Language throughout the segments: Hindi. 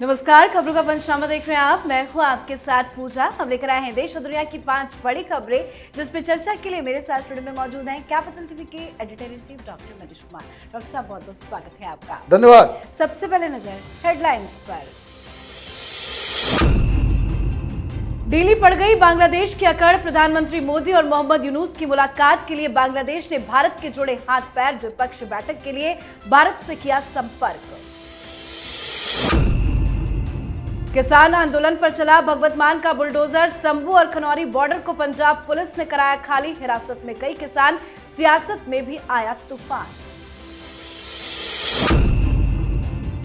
नमस्कार, खबरों का पंचनामा देख रहे हैं आप। मैं हूं आपके साथ पूजा। हम लेकर आए हैं देश और दुनिया की 5 बड़ी खबरें, जिसपे चर्चा के लिए मेरे साथ स्टूडियो में मौजूद हैं कैपिटल टीवी के editor in chief doctor Manish Kumar. Doctor साहब, बहुत बहुत स्वागत है आपका। धन्यवाद। सबसे पहले नजर हेडलाइंस पर। ढीली पड़ गई बांग्लादेश की अकड़। प्रधानमंत्री मोदी और मोहम्मद यूनुस की मुलाकात के लिए बांग्लादेश ने भारत के जुड़े हाथ पैर। द्विपक्षीय बैठक के लिए भारत से किया संपर्क। किसान आंदोलन पर चला भगवत मान का बुलडोजर। संभू और खनौरी बॉर्डर को पंजाब पुलिस ने कराया खाली। हिरासत में कई किसान। सियासत में भी आया तूफान।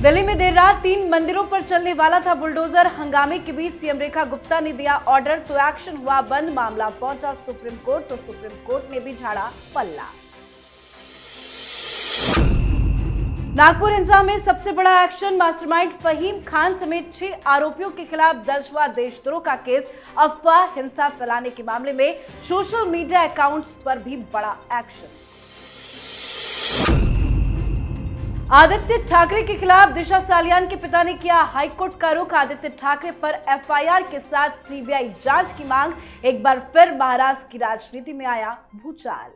दिल्ली में देर रात 3 मंदिरों पर चलने वाला था बुलडोजर। हंगामे के बीच सीएम रेखा गुप्ता ने दिया ऑर्डर, तो एक्शन हुआ बंद। मामला पहुंचा सुप्रीम कोर्ट, तो सुप्रीम कोर्ट ने भी झाड़ा पल्ला। नागपुर हिंसा में सबसे बड़ा एक्शन। मास्टरमाइंड फहीम खान समेत 6 आरोपियों के खिलाफ दर्ज हुआ देशद्रोह का केस। अफवाह हिंसा फैलाने के मामले में सोशल मीडिया अकाउंट्स पर भी बड़ा एक्शन। आदित्य ठाकरे के खिलाफ दिशा सालियान के पिता ने किया हाईकोर्ट का रुख। आदित्य ठाकरे पर एफआईआर के साथ सीबीआई जांच की मांग। एक बार फिर महाराष्ट्र की राजनीति में आया भूचाल।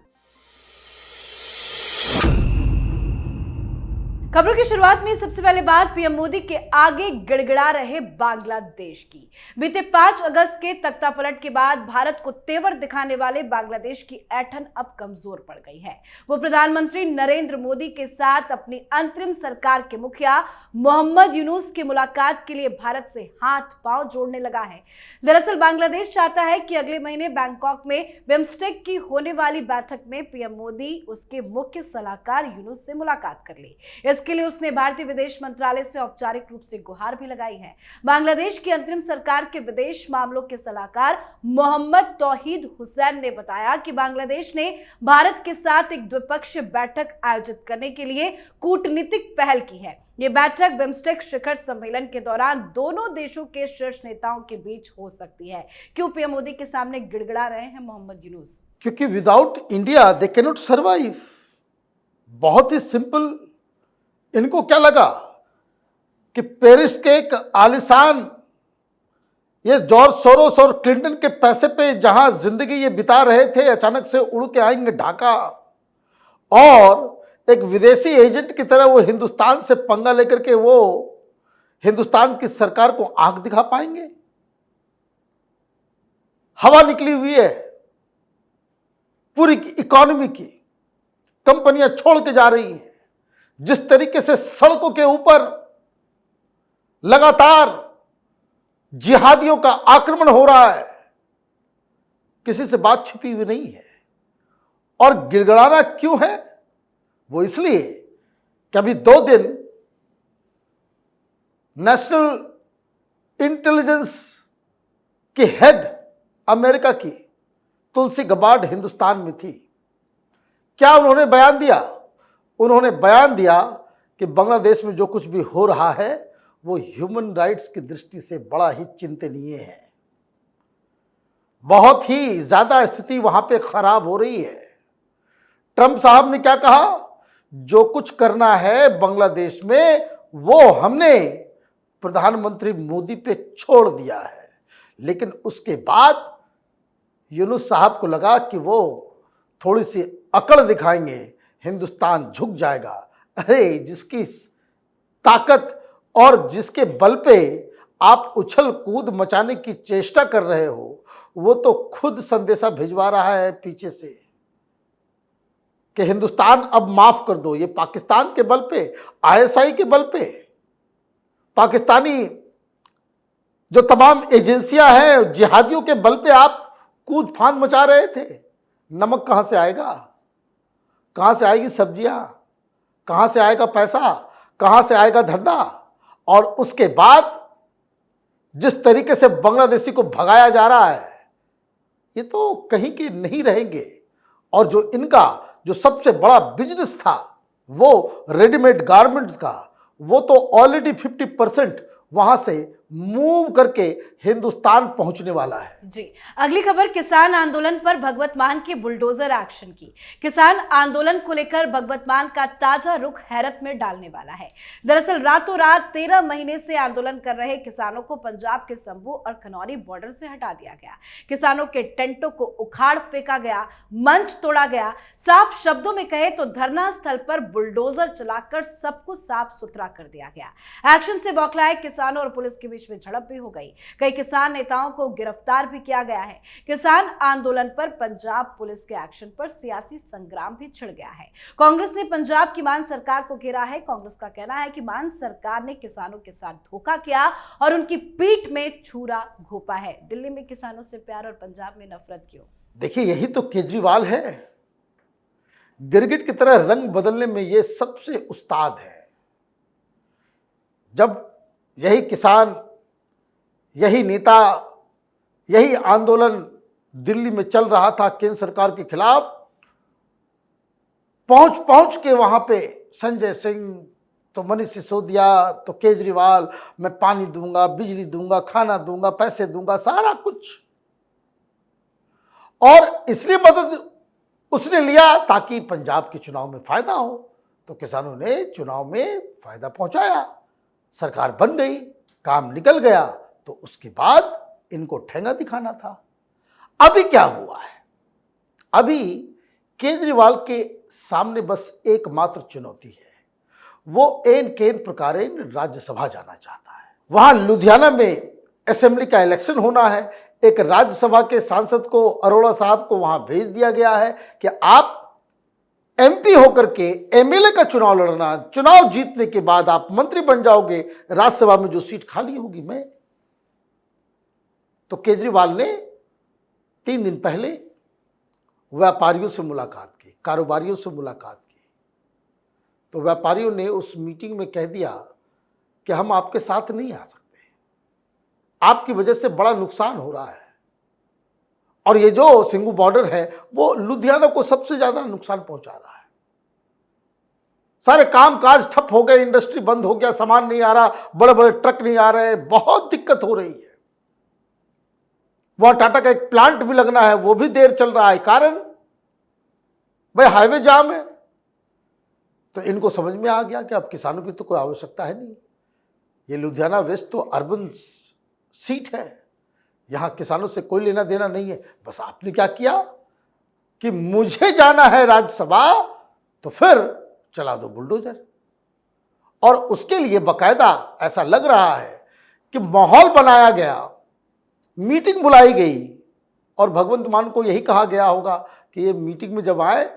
खबरों की शुरुआत में सबसे पहले बात पीएम मोदी के आगे गिड़गिड़ा रहे बांग्लादेश की। बीते 5 अगस्त के तख्तापलट के बाद भारत को तेवर दिखाने वाले बांग्लादेश की ऐंठन अब कमजोर पड़ गई है। वो प्रधानमंत्री नरेंद्र मोदी के साथ अपनी अंतरिम सरकार के मुखिया मोहम्मद यूनुस की मुलाकात के लिए भारत से हाथ पांव जोड़ने लगा है। दरअसल बांग्लादेश चाहता है कि अगले महीने बैंकॉक में बिम्स्टेक की होने वाली बैठक में पीएम मोदी उसके मुख्य सलाहकार यूनुस से मुलाकात कर ले। इसके लिए उसने भारतीय विदेश मंत्रालय से औपचारिक रूप से गुहार भी लगाई है। बांग्लादेश की अंतरिम सरकार के विदेश मामलों के सलाहकार मोहम्मद तौहीद हुसैन ने बताया कि बांग्लादेश ने भारत के साथ एक द्विपक्षीय बैठक आयोजित करने के लिए कूटनीतिक पहल की है। ये बैठक बिम्स्टेक शिखर सम्मेलन के दौरान दोनों देशों के शीर्ष नेताओं के बीच हो सकती है। क्यों पीएम मोदी के सामने गिड़गिड़ा रहे हैं मोहम्मद यूनुस? क्योंकि without India they can not survive. बहुत ही सिंपल। इनको क्या लगा कि पेरिस के एक आलिशान ये जॉर्ज सोरोस और क्लिंटन के पैसे पे जहां जिंदगी ये बिता रहे थे, अचानक से उड़ के आएंगे ढाका और एक विदेशी एजेंट की तरह वो हिंदुस्तान से पंगा लेकर के वो हिंदुस्तान की सरकार को आंख दिखा पाएंगे? हवा निकली हुई है पूरी इकोनॉमी की। कंपनियां छोड़ के जा रही हैं। जिस तरीके से सड़कों के ऊपर लगातार जिहादियों का आक्रमण हो रहा है, किसी से बात छिपी हुई नहीं है। और गिड़गिड़ाना क्यों है? वो इसलिए कि अभी 2 दिन नेशनल इंटेलिजेंस की हेड अमेरिका की तुलसी गबार्ड हिंदुस्तान में थी। क्या उन्होंने बयान दिया? उन्होंने बयान दिया कि बांग्लादेश में जो कुछ भी हो रहा है वो ह्यूमन राइट्स की दृष्टि से बड़ा ही चिंतनीय है। बहुत ही ज्यादा स्थिति वहां पे खराब हो रही है। ट्रंप साहब ने क्या कहा? जो कुछ करना है बांग्लादेश में वो हमने प्रधानमंत्री मोदी पे छोड़ दिया है। लेकिन उसके बाद यूनुस साहब को लगा कि वो थोड़ी सी अकड़ दिखाएंगे, हिंदुस्तान झुक जाएगा। अरे, जिसकी ताकत और जिसके बल पे आप उछल कूद मचाने की चेष्टा कर रहे हो, वो तो खुद संदेशा भिजवा रहा है पीछे से कि हिंदुस्तान अब माफ कर दो। ये पाकिस्तान के बल पे, आईएसआई के बल पे, पाकिस्तानी जो तमाम एजेंसियां हैं, जिहादियों के बल पे आप कूद फांद मचा रहे थे। नमक कहां से आएगा? कहां से आएगी सब्जियां? कहां से आएगा पैसा? कहां से आएगा धंधा? और उसके बाद जिस तरीके से बांग्लादेशी को भगाया जा रहा है, ये तो कहीं के नहीं रहेंगे। और जो इनका जो सबसे बड़ा बिजनेस था वो रेडीमेड गारमेंट्स का, वो तो ऑलरेडी 50% वहां से मूव करके हिंदुस्तान पहुंचने वाला है। जी, अगली खबर किसान आंदोलन पर भगवत मान के बुलडोजर एक्शन की। किसान आंदोलन को लेकर भगवत मान का ताजा रुख हैरत में डालने वाला है। दरअसल रातों रात 13 महीने से आंदोलन कर रहे किसानों को पंजाब के संभू और खनौरी बॉर्डर से हटा दिया गया। किसानों के टेंटों को उखाड़ फेंका गया, मंच तोड़ा गया। साफ शब्दों में कहे तो धरना स्थल पर बुलडोजर चलाकर सब कुछ साफ सुथरा कर दिया गया। एक्शन से बौखलाए किसानों और पुलिस के बीच में झड़प भी हो गई। कई किसान नेताओं को गिरफ्तार भी किया गया है। किसान आंदोलन पर पंजाब पुलिस के एक्शन पर सियासी संग्राम भी छिड़ गया है। कांग्रेस ने पंजाब की मान सरकार को घेरा है। कांग्रेस का कहना है कि मान सरकार ने किसानों के साथ धोखा किया और उनकी पीठ में छुरा घोंपा है। दिल्ली में किसानों से प्यार और पंजाब में नफरत क्यों? देखिए, यही तो केजरीवाल है। गिरगिट की तरह रंग बदलने में ये सबसे उस्ताद है। जब यही किसान, यही नेता, यही आंदोलन दिल्ली में चल रहा था केंद्र सरकार के खिलाफ, पहुंच के वहां पे संजय सिंह तो मनीष सिसोदिया तो केजरीवाल, मैं पानी दूंगा, बिजली दूंगा, खाना दूंगा, पैसे दूंगा, सारा कुछ। और इसलिए मदद उसने लिया ताकि पंजाब के चुनाव में फायदा हो। तो किसानों ने चुनाव में फायदा पहुंचाया, सरकार बन गई, काम निकल गया। तो उसके बाद इनको ठेंगा दिखाना था। अभी क्या हुआ है? अभी केजरीवाल के सामने बस एकमात्र चुनौती है, वो एन केन प्रकारेण राज्यसभा जाना चाहता है। वहां लुधियाना में असेंबली का इलेक्शन होना है। एक राज्यसभा के सांसद को, अरोड़ा साहब को वहां भेज दिया गया है कि आप एमपी होकर के एमएलए का चुनाव लड़ना, चुनाव जीतने के बाद आप मंत्री बन जाओगे, राज्यसभा में जो सीट खाली होगी मैं। तो केजरीवाल ने 3 दिन पहले व्यापारियों से मुलाकात की, कारोबारियों से मुलाकात की। तो व्यापारियों ने उस मीटिंग में कह दिया कि हम आपके साथ नहीं आ सकते, आपकी वजह से बड़ा नुकसान हो रहा है। और ये जो सिंघू बॉर्डर है वो लुधियाना को सबसे ज्यादा नुकसान पहुंचा रहा है। सारे काम काज ठप हो गए, इंडस्ट्री बंद हो गया, सामान नहीं आ रहा, बड़े बड़े ट्रक नहीं आ रहे, बहुत दिक्कत हो रही है। वहां टाटा का एक प्लांट भी लगना है, वो भी देर चल रहा है। कारण भाई हाईवे जाम है। तो इनको समझ में आ गया कि अब किसानों की तो कोई आवश्यकता है नहीं। ये लुधियाना वेस्ट तो अर्बन सीट है, यहां किसानों से कोई लेना देना नहीं है। बस आपने क्या किया कि मुझे जाना है राज्यसभा, तो फिर चला दो बुलडोजर। और उसके लिए बकायदा ऐसा लग रहा है कि माहौल बनाया गया, मीटिंग बुलाई गई और भगवंत मान को यही कहा गया होगा कि ये मीटिंग में जब आए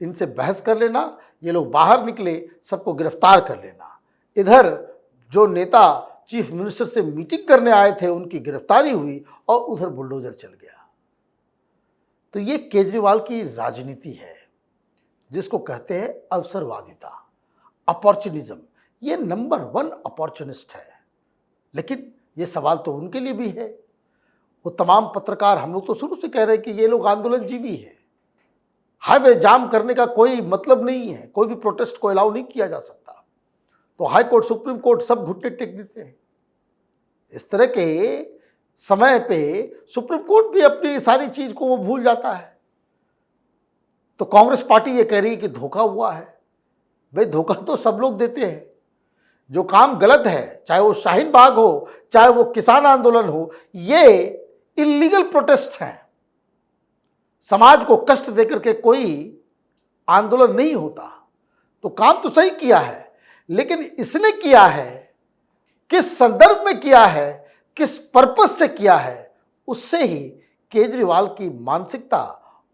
इनसे बहस कर लेना, ये लोग बाहर निकले सबको गिरफ्तार कर लेना। इधर जो नेता चीफ मिनिस्टर से मीटिंग करने आए थे उनकी गिरफ्तारी हुई और उधर बुलडोजर चल गया। तो ये केजरीवाल की राजनीति है जिसको कहते हैं अवसरवादिता, अपॉर्चुनिज्म। ये नंबर 1 अपॉर्चुनिस्ट है। लेकिन ये सवाल तो उनके लिए भी है। वो तमाम पत्रकार, हम लोग तो शुरू से कह रहे हैं कि ये लोग आंदोलन जीवी है। हाईवे जाम करने का कोई मतलब नहीं है, कोई भी प्रोटेस्ट को अलाउ नहीं किया जा सकता। तो हाई कोर्ट, सुप्रीम कोर्ट सब घुटने टेक देते हैं। इस तरह के समय पे सुप्रीम कोर्ट भी अपनी सारी चीज को वो भूल जाता है। तो कांग्रेस पार्टी ये कह रही है कि धोखा हुआ है। भाई धोखा तो सब लोग देते हैं। जो काम गलत है, चाहे वो शाहीन बाग हो, चाहे वो किसान आंदोलन हो, ये इलीगल प्रोटेस्ट हैं। समाज को कष्ट देकर के कोई आंदोलन नहीं होता। तो काम तो सही किया है, लेकिन इसने किया है किस संदर्भ में किया है, किस पर्पस से किया है, उससे ही केजरीवाल की मानसिकता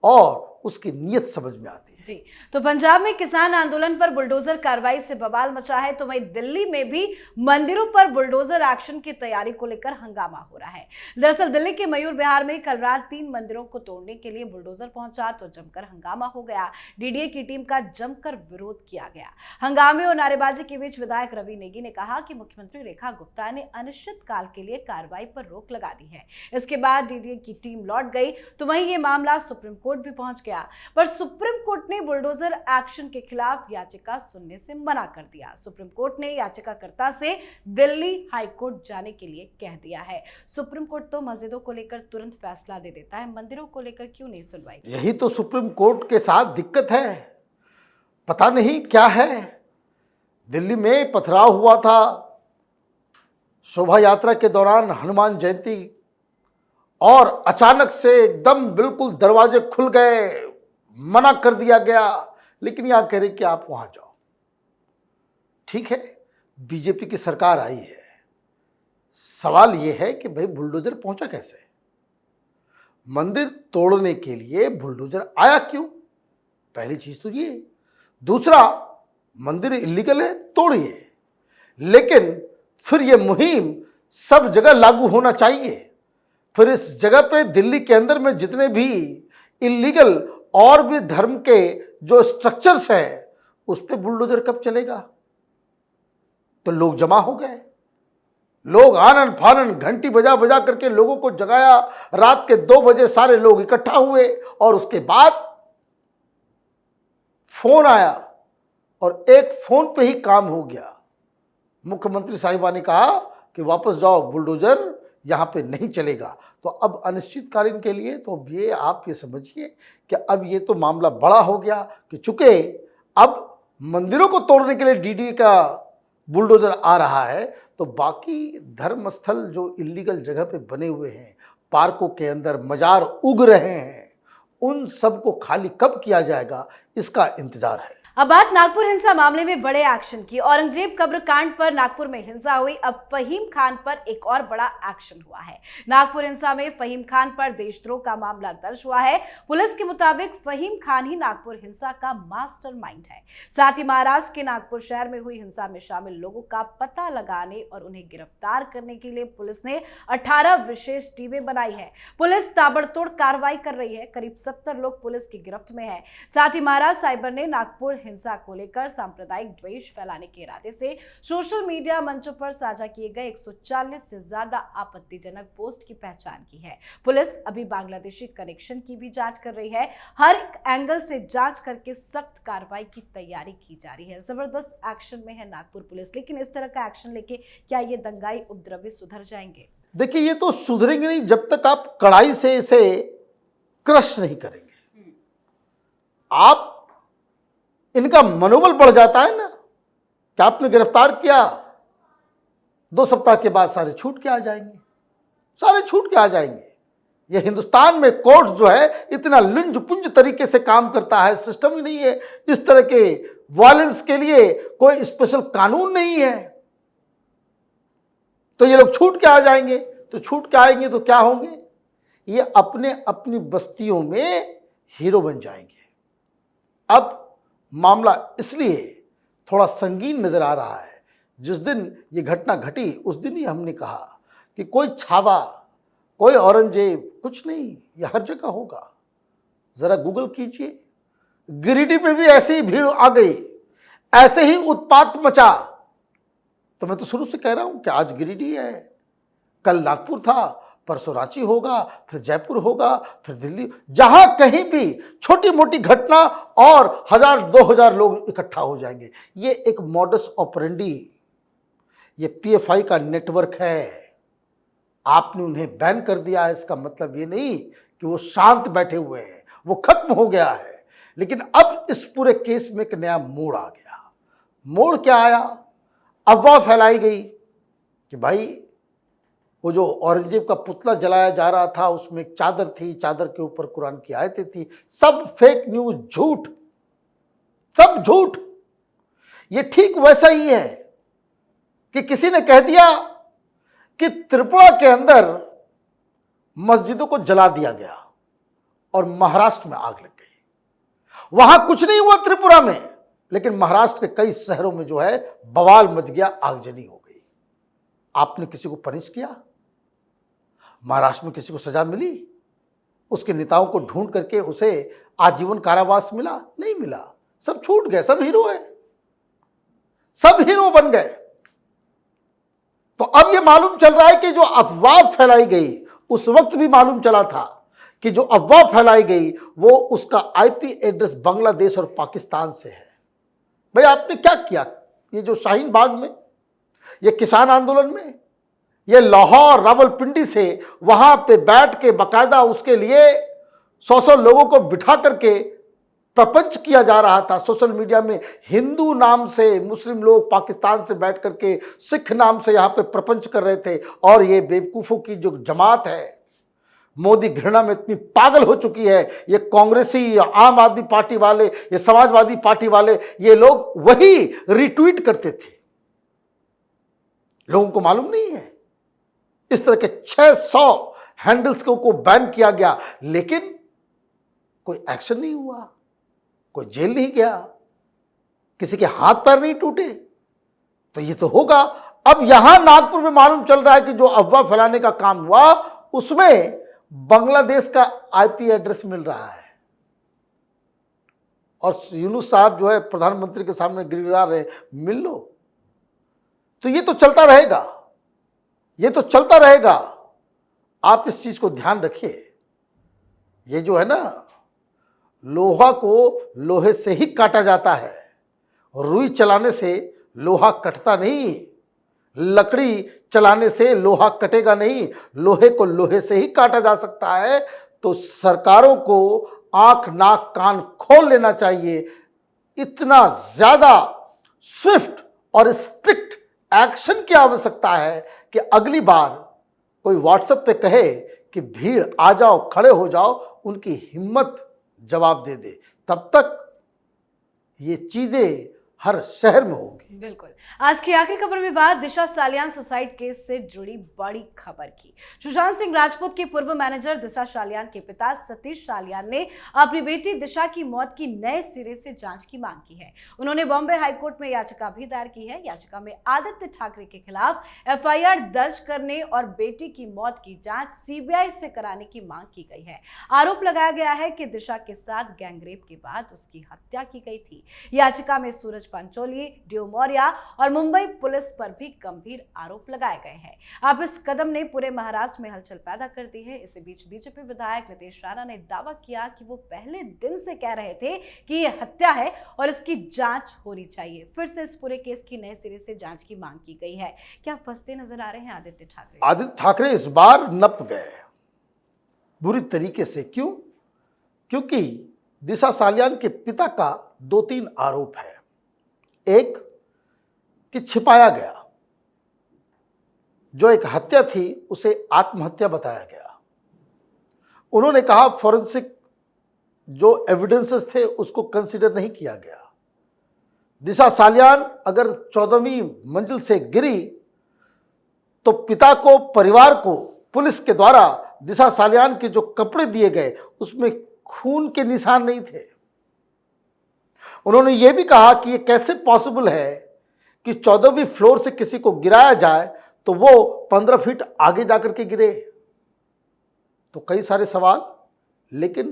और उसकी नीयत समझ में आती है। जी, तो पंजाब में किसान आंदोलन पर बुलडोजर कार्रवाई से बवाल मचा है, तो वहीं दिल्ली में भी मंदिरों पर बुलडोजर एक्शन की तैयारी को लेकर हंगामा हो रहा है। दरअसल दिल्ली के मयूर विहार में कल रात 3 मंदिरों को तोड़ने के लिए बुलडोजर पहुंचा तो जमकर हंगामा हो गया। डीडीए की टीम का जमकर विरोध किया गया। हंगामे और नारेबाजी के बीच विधायक रवि नेगी ने कहा कि मुख्यमंत्री रेखा गुप्ता ने अनिश्चित काल के लिए कार्रवाई पर रोक लगा दी है। इसके बाद डीडीए की टीम लौट गई। तो वहीं ये मामला सुप्रीम कोर्ट भी पहुंच गया। गया, पर सुप्रीम कोर्ट ने बुलडोजर एक्शन के खिलाफ याचिका सुनने से मना कर दिया। सुप्रीम कोर्ट ने याचिकाकर्ता से दिल्ली हाईकोर्ट जाने के लिए कह दिया है। सुप्रीम कोर्ट तो मस्जिदों को लेकर तुरंत फैसला दे देता है, मंदिरों को लेकर क्यों नहीं सुनवाई? यही तो सुप्रीम कोर्ट के साथ दिक्कत है, पता नहीं क्या है। दिल्ली में पथराव हुआ था शोभा यात्रा के दौरान, हनुमान जयंती, और अचानक से एकदम बिल्कुल दरवाजे खुल गए, मना कर दिया गया। लेकिन यहां कह रहे कि आप वहां जाओ। ठीक है, बीजेपी की सरकार आई है, सवाल यह है कि भाई बुलडोजर पहुंचा कैसे? मंदिर तोड़ने के लिए बुलडोजर आया क्यों? पहली चीज तो ये। दूसरा, मंदिर इलीगल है, तोड़िए, लेकिन फिर ये मुहिम सब जगह लागू होना चाहिए। फिर इस जगह पे दिल्ली के अंदर में जितने भी इलीगल और भी धर्म के जो स्ट्रक्चर्स हैं उस पे बुलडोजर कब चलेगा? तो लोग जमा हो गए, लोग आनन फानन घंटी बजा बजा करके लोगों को जगाया। रात के 2 बजे सारे लोग इकट्ठा हुए और उसके बाद फोन आया और एक फोन पे ही काम हो गया। मुख्यमंत्री साहिबा ने कहा कि वापस जाओ, बुलडोजर यहां पे नहीं चलेगा। तो अब अनिश्चितकालीन के लिए तो ये आप ये समझिए कि अब ये तो मामला बड़ा हो गया कि चूंकि अब मंदिरों को तोड़ने के लिए डीडी का बुलडोजर आ रहा है, तो बाकी धर्म स्थल जो इलीगल जगह पे बने हुए हैं, पार्कों के अंदर मजार उग रहे हैं, उन सब को खाली कब किया जाएगा, इसका इंतजार है। अब बात नागपुर हिंसा मामले में बड़े एक्शन की। औरंगजेब कब्र कांड पर नागपुर में हिंसा हुई, अब फहीम खान पर एक और बड़ा एक्शन हुआ है। नागपुर हिंसा में फहीम खान पर देशद्रोह का मामला दर्ज हुआ है। पुलिस के मुताबिक फहीम खान ही नागपुर हिंसा का मास्टरमाइंड है। साथ ही महाराष्ट्र के नागपुर शहर में हुई हिंसा में शामिल लोगों का पता लगाने और उन्हें गिरफ्तार करने के लिए पुलिस ने 18 विशेष टीमें बनाई है। पुलिस ताबड़तोड़ कार्रवाई कर रही है। करीब 70 लोग पुलिस की गिरफ्त में हैं। साथ ही महाराष्ट्र साइबर ने नागपुर हिंसा को लेकर सांप्रदायिक द्वेष फैलाने के इरादे से सोशल मीडिया मंचों पर साझा किए गए 140 से ज्यादा आपत्तिजनक पोस्ट की पहचान की है। पुलिस अभी बांग्लादेशी कनेक्शन की भी जांच कर रही है। हर एक एंगल से जांच करके सख्त कार्रवाई की तैयारी की जा रही है। जबरदस्त एक्शन में है नागपुर पुलिस। लेकिन इस तरह का एक्शन लेके क्या ये दंगाई उपद्रवी सुधर जाएंगे? देखिए, ये तो सुधरेंगे नहीं जब तक आप कड़ाई से इसे क्रश नहीं करेंगे। आप इनका मनोबल बढ़ जाता है ना कि आपने गिरफ्तार किया, 2 सप्ताह के बाद सारे छूट के आ जाएंगे, सारे छूट के आ जाएंगे। ये हिंदुस्तान में कोर्ट जो है इतना लुंज पुंज तरीके से काम करता है, सिस्टम ही नहीं है। इस तरह के वायलेंस के लिए कोई स्पेशल कानून नहीं है, तो ये लोग छूट के आ जाएंगे। तो छूट के आएंगे तो क्या होंगे? ये अपने अपनी बस्तियों में हीरो बन जाएंगे। अब मामला इसलिए थोड़ा संगीन नजर आ रहा है। जिस दिन ये घटना घटी उस दिन ही हमने कहा कि कोई छावा, कोई औरंगजेब कुछ नहीं, ये हर जगह होगा। जरा गूगल कीजिए, गिरिडीह में भी ऐसे ही भीड़ आ गई, ऐसे ही उत्पात मचा। तो मैं तो शुरू से कह रहा हूं कि आज गिरिडीह है, कल नागपुर था, परसों रांची होगा, फिर जयपुर होगा, फिर दिल्ली। जहां कहीं भी छोटी मोटी घटना और 1000-2000 लोग इकट्ठा हो जाएंगे। ये एक मॉडस ऑपरेंडी, ये पीएफआई का नेटवर्क है। आपने उन्हें बैन कर दिया है, इसका मतलब ये नहीं कि वो शांत बैठे हुए हैं, वो खत्म हो गया है। लेकिन अब इस पूरे केस में एक नया मोड़ आ गया। मोड़ क्या आया? अफवाह फैलाई गई कि भाई वो जो औरंगजेब का पुतला जलाया जा रहा था उसमें एक चादर थी, चादर के ऊपर कुरान की आयतें थी। सब फेक न्यूज, झूठ, सब झूठ। ये ठीक वैसा ही है कि किसी ने कह दिया कि त्रिपुरा के अंदर मस्जिदों को जला दिया गया और महाराष्ट्र में आग लग गई। वहां कुछ नहीं हुआ त्रिपुरा में, लेकिन महाराष्ट्र के कई शहरों में जो है बवाल मच गया, आगजनी हो गई। आपने किसी को पनिश किया? महाराष्ट्र में किसी को सजा मिली? उसके नेताओं को ढूंढ करके उसे आजीवन कारावास मिला? नहीं मिला। सब छूट गए, सब हीरो है, सब हीरो बन गए। तो अब यह मालूम चल रहा है कि जो अफवाह फैलाई गई उस वक्त भी मालूम चला था कि जो अफवाह फैलाई गई वो उसका आईपी एड्रेस बांग्लादेश और पाकिस्तान से है। भाई आपने क्या किया? ये जो शाहीन बाग में, ये किसान आंदोलन में, ये लाहौर रावलपिंडी से वहां पे बैठ के बाकायदा उसके लिए 100 लोगों को बिठा करके प्रपंच किया जा रहा था सोशल मीडिया में। हिंदू नाम से मुस्लिम लोग पाकिस्तान से बैठ करके सिख नाम से यहां पे प्रपंच कर रहे थे। और ये बेवकूफ़ों की जो जमात है, मोदी घृणा में इतनी पागल हो चुकी है, ये कांग्रेसी, आम आदमी पार्टी वाले, ये समाजवादी पार्टी वाले, ये लोग वही रिट्वीट करते थे। लोगों को मालूम नहीं है। इस तरह के 600 हैंडल्स को बैन किया गया, लेकिन कोई एक्शन नहीं हुआ, कोई जेल नहीं गया, किसी के हाथ पैर नहीं टूटे। तो ये तो होगा। अब यहां नागपुर में मालूम चल रहा है कि जो अफवाह फैलाने का काम हुआ उसमें बांग्लादेश का आईपी एड्रेस मिल रहा है। और यूनुस साहब जो है प्रधानमंत्री के सामने गिड़गिड़ा रहे, मिल लो। तो ये तो चलता रहेगा, ये तो चलता रहेगा। आप इस चीज को ध्यान रखिए। ये जो है ना, लोहा को लोहे से ही काटा जाता है, रुई चलाने से लोहा कटता नहीं, लकड़ी चलाने से लोहा कटेगा नहीं, लोहे को लोहे से ही काटा जा सकता है। तो सरकारों को आंख नाक कान खोल लेना चाहिए। इतना ज्यादा स्विफ्ट और स्ट्रिक्ट एक्शन की आवश्यकता है कि अगली बार कोई व्हाट्सएप पे कहे कि भीड़ आ जाओ, खड़े हो जाओ, उनकी हिम्मत जवाब दे दे। तब तक ये चीजें हर शहर में होगी। बिल्कुल। आज की आखिरी खबर में बात दिशा सालियान सुसाइड केस से जुड़ी बड़ी खबर की। सुशांत सिंह राजपूत की पूर्व मैनेजर दिशा सालियान के पिता सतीश सालियान ने अपनी बेटी दिशा की मौत की नए सिरे से जांच की मांग की है। उन्होंने बॉम्बे हाईकोर्ट में याचिका भी दायर की है। याचिका में आदित्य ठाकरे के खिलाफ एफआईआर दर्ज करने और बेटी की मौत की जांच सीबीआई से कराने की मांग की गई है। आरोप लगाया गया है कि दिशा के साथ गैंगरेप के बाद उसकी हत्या की गई थी। याचिका में सूरज पंचोली, ड्यू मौर्या और मुंबई पुलिस पर भी गंभीर आरोप लगाए गए हैं। अब इस कदम ने पूरे महाराष्ट्र में हलचल पैदा कर दी है। इसी बीच बीजेपी विधायक नितेश राणा ने दावा किया कि वो पहले दिन से कह रहे थे कि ये हत्या है और इसकी जांच होनी चाहिए। फिर से इस पूरे केस की नए सिरे से जांच की मांग की गई है। क्या फंसते नजर आ रहे हैं आदित्य ठाकरे? आदित्य ठाकरे इस बार नप गए बुरी तरीके से। क्यों? क्योंकि दिशा सालियान के पिता का 2-3 आरोप है। एक कि छिपाया गया, जो एक हत्या थी उसे आत्महत्या बताया गया। उन्होंने कहा फॉरेंसिक जो एविडेंसेस थे उसको कंसीडर नहीं किया गया। दिशा सालियान अगर 14वीं मंजिल से गिरी तो पिता को, परिवार को पुलिस के द्वारा दिशा सालियान के जो कपड़े दिए गए उसमें खून के निशान नहीं थे। उन्होंने यह भी कहा कि यह कैसे पॉसिबल है कि 14वीं फ्लोर से किसी को गिराया जाए तो वो 15 फीट आगे जाकर के गिरे। तो कई सारे सवाल, लेकिन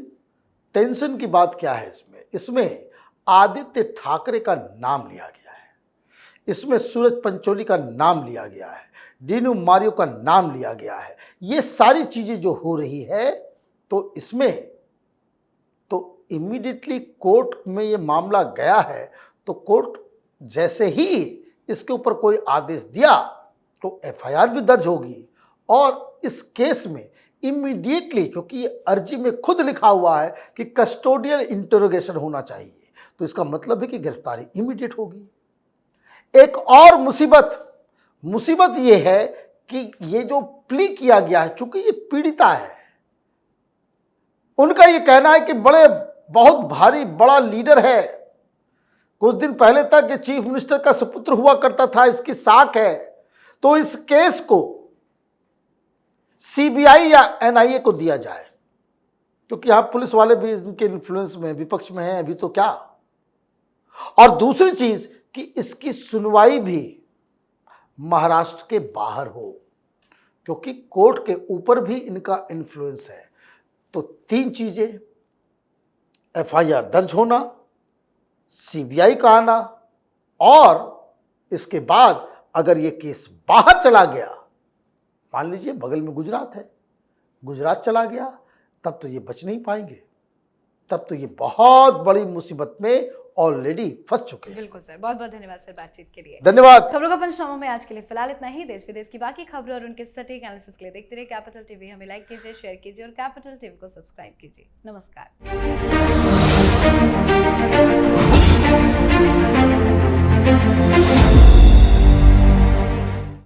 टेंशन की बात क्या है इसमें आदित्य ठाकरे का नाम लिया गया है, इसमें सूरज पंचोली का नाम लिया गया है, ड्यू मौर्या का नाम लिया गया है। ये सारी चीजें जो हो रही है तो इसमें तो इमीडिएटली कोर्ट में ये मामला गया है। तो कोर्ट जैसे ही इसके ऊपर कोई आदेश दिया तो एफआईआर भी दर्ज होगी और इस केस में इमीडिएटली, क्योंकि ये अर्जी में खुद लिखा हुआ है कि कस्टोडियल इंटरोगेशन होना चाहिए, तो इसका मतलब है कि गिरफ्तारी इमीडिएट होगी। एक और मुसीबत ये है कि ये जो प्ली किया गया है, चूंकि ये पीड़िता है, उनका ये कहना है कि बहुत भारी बड़ा लीडर है, कुछ दिन पहले तक ये चीफ मिनिस्टर का सुपुत्र हुआ करता था, इसकी साख है। तो इस केस को सीबीआई या एनआईए को दिया जाए, क्योंकि यहां पुलिस वाले भी इनके इन्फ्लुएंस में, विपक्ष में हैं अभी तो क्या। और दूसरी चीज कि इसकी सुनवाई भी महाराष्ट्र के बाहर हो, क्योंकि कोर्ट के ऊपर भी इनका इन्फ्लुएंस है। तो 3 चीजें, एफआईआर दर्ज होना, सीबीआई का आना, और इसके बाद अगर ये केस बाहर चला गया, मान लीजिए बगल में गुजरात है, गुजरात चला गया, तब तो ये बच नहीं पाएंगे, तब तो ये बहुत बड़ी मुसीबत में ऑलरेडी फंस चुके हैं। बिल्कुल सर, बहुत बहुत धन्यवाद सर बातचीत के लिए। धन्यवाद। खबरों का पंचनामा में आज के लिए फिलहाल इतना ही। देश विदेश की बाकी खबरों और उनके सटीक एनालिसिस के लिए देखते रहिए कैपिटल टीवी। हमें लाइक कीजिए, शेयर कीजिए और कैपिटल टीवी को सब्सक्राइब कीजिए। नमस्कार।